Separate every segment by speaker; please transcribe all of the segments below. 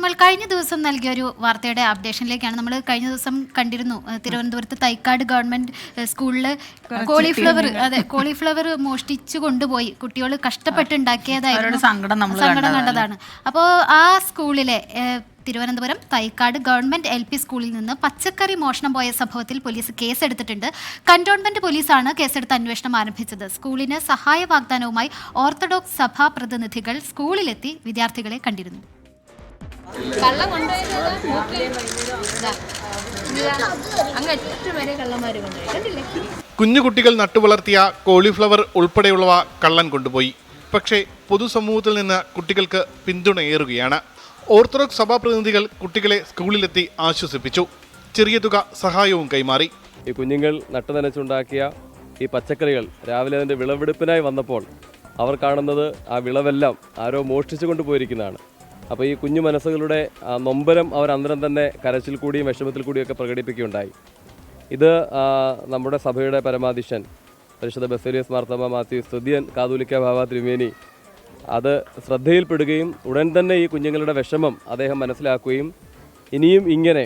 Speaker 1: നമ്മൾ കഴിഞ്ഞ ദിവസം നൽകിയ ഒരു വാർത്തയുടെ അപ്ഡേഷനിലേക്കാണ്. നമ്മൾ കഴിഞ്ഞ ദിവസം കണ്ടിരുന്നു തിരുവനന്തപുരത്ത് തൈക്കാട് ഗവൺമെന്റ് സ്കൂളിൽ കോളിഫ്ലവർ മോഷ്ടിച്ചു കൊണ്ടുപോയി കുട്ടികൾ കഷ്ടപ്പെട്ടുണ്ടാക്കിയതായിരുന്നു. സങ്കടം കണ്ടതാണ്. അപ്പോൾ ആ സ്കൂളിലെ തിരുവനന്തപുരം തൈക്കാട് ഗവൺമെന്റ് LP സ്കൂളിൽ നിന്ന് പച്ചക്കറി മോഷണം പോയ സംഭവത്തിൽ പോലീസ് കേസെടുത്തിട്ടുണ്ട്. കന്റോൺമെന്റ് പോലീസാണ് കേസെടുത്ത് അന്വേഷണം ആരംഭിച്ചത്. സ്കൂളിന് സഹായ വാഗ്ദാനവുമായി ഓർത്തഡോക്സ് സഭാ പ്രതിനിധികൾ സ്കൂളിലെത്തി വിദ്യാർത്ഥികളെ കണ്ടിരുന്നു.
Speaker 2: കുഞ്ഞുകുട്ടികൾ നട്ടുവളർത്തിയ കോളിഫ്ലവർ ഉൾപ്പെടെയുള്ളവ കള്ളൻ കൊണ്ടുപോയി. പക്ഷേ പൊതുസമൂഹത്തിൽ നിന്ന് കുട്ടികൾക്ക് പിന്തുണയേറുകയാണ്. ഓർത്തഡോക്സ് സഭാ പ്രതിനിധികൾ കുട്ടികളെ സ്കൂളിലെത്തി ആശ്വസിപ്പിച്ചു. ചെറിയ തുക സഹായവും കൈമാറി.
Speaker 3: ഈ കുഞ്ഞുങ്ങൾ നട്ടുനനച്ചുണ്ടാക്കിയ ഈ പച്ചക്കറികൾ രാവിലെ അതിൻ്റെ വിളവെടുപ്പിനായി വന്നപ്പോൾ അവർ കാണുന്നത് ആ വിളവെല്ലാം ആരോ മോഷ്ടിച്ചു കൊണ്ടുപോയിരിക്കുന്നതാണ്. അപ്പോൾ ഈ കുഞ്ഞു മനസ്സുകളുടെ നൊമ്പരം അവർ അന്നേരം തന്നെ കരച്ചിൽ കൂടിയും വിഷമത്തിൽ കൂടിയൊക്കെ പ്രകടിപ്പിക്കുകയുണ്ടായി. ഇത് നമ്മുടെ സഭയുടെ പരമാധീശൻ പരിശുദ്ധ ബസേലിയസ് മാർത്തോമാ മാത്യൂസ് തൃതീയൻ കാതോലിക്ക ബാവ തിരുമേനി അത് ശ്രദ്ധയിൽപ്പെടുകയും ഉടൻ തന്നെ ഈ കുഞ്ഞുങ്ങളുടെ വിഷമം അദ്ദേഹം മനസ്സിലാക്കുകയും ഇനിയും ഇങ്ങനെ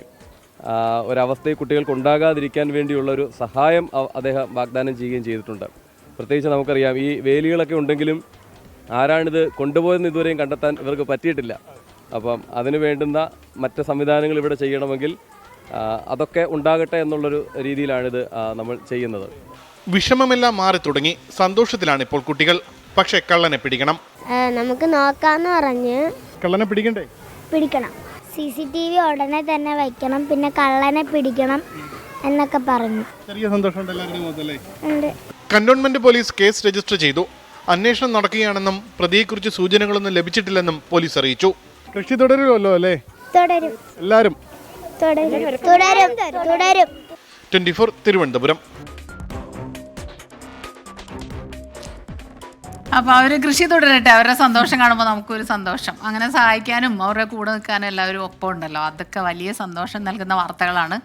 Speaker 3: ഒരവസ്ഥ കുട്ടികൾക്ക് ഉണ്ടാകാതിരിക്കാൻ വേണ്ടിയുള്ളൊരു സഹായം അദ്ദേഹം വാഗ്ദാനം ചെയ്യുകയും ചെയ്തിട്ടുണ്ട്. പ്രത്യേകിച്ച് നമുക്കറിയാം ഈ വേലികളൊക്കെ ഉണ്ടെങ്കിലും ആരാണിത് കൊണ്ടുപോയെന്ന് ഇതുവരെയും കണ്ടെത്താൻ ഇവർക്ക് പറ്റിയിട്ടില്ല. അപ്പം അതിനു വേണ്ടുന്ന മറ്റ് സംവിധാനങ്ങൾ ഇവിടെ ചെയ്യണമെങ്കിൽ അതൊക്കെ ഉണ്ടാകട്ടെ എന്നുള്ളൊരു രീതിയിലാണിത് നമ്മൾ ചെയ്യുന്നത്.
Speaker 2: വിഷമമെല്ലാം മാറി തുടങ്ങി. സന്തോഷത്തിലാണ് ഇപ്പോൾ കുട്ടികൾ. പക്ഷേ കള്ളനെ പിടിക്കണം.
Speaker 4: നമുക്ക് നോക്കാന്ന് പറഞ്ഞ്
Speaker 2: കള്ളനെ പിടിക്കണം.
Speaker 4: CCTV ഉടനെ തന്നെ വയ്ക്കണം, പിന്നെ കള്ളനെ പിടിക്കണം എന്നൊക്കെ പറഞ്ഞു.
Speaker 2: ചെറിയ സന്തോഷമുണ്ട്. കന്റോൺമെന്റ് പോലീസ് കേസ് രജിസ്റ്റർ ചെയ്തു. അന്വേഷണം നടക്കുകയാണെന്നും പ്രതിയെക്കുറിച്ച് സൂചനകളൊന്നും ലഭിച്ചിട്ടില്ലെന്നും പോലീസ് അറിയിച്ചു. കൃഷി തുടരുമല്ലോ അല്ലേ?
Speaker 4: തുടരും.
Speaker 2: എല്ലാവരും
Speaker 4: തുടരും.
Speaker 2: 24 തിരുവനന്തപുരം.
Speaker 5: അപ്പോൾ അവർ കൃഷി തുടരട്ടെ. അവരുടെ സന്തോഷം കാണുമ്പോൾ നമുക്കൊരു സന്തോഷം. അങ്ങനെ സഹായിക്കാനും അവരുടെ കൂടെ നിൽക്കാനും എല്ലാവരും ഒപ്പം ഉണ്ടല്ലോ. അതൊക്കെ വലിയ സന്തോഷം നൽകുന്ന വാർത്തകളാണ്.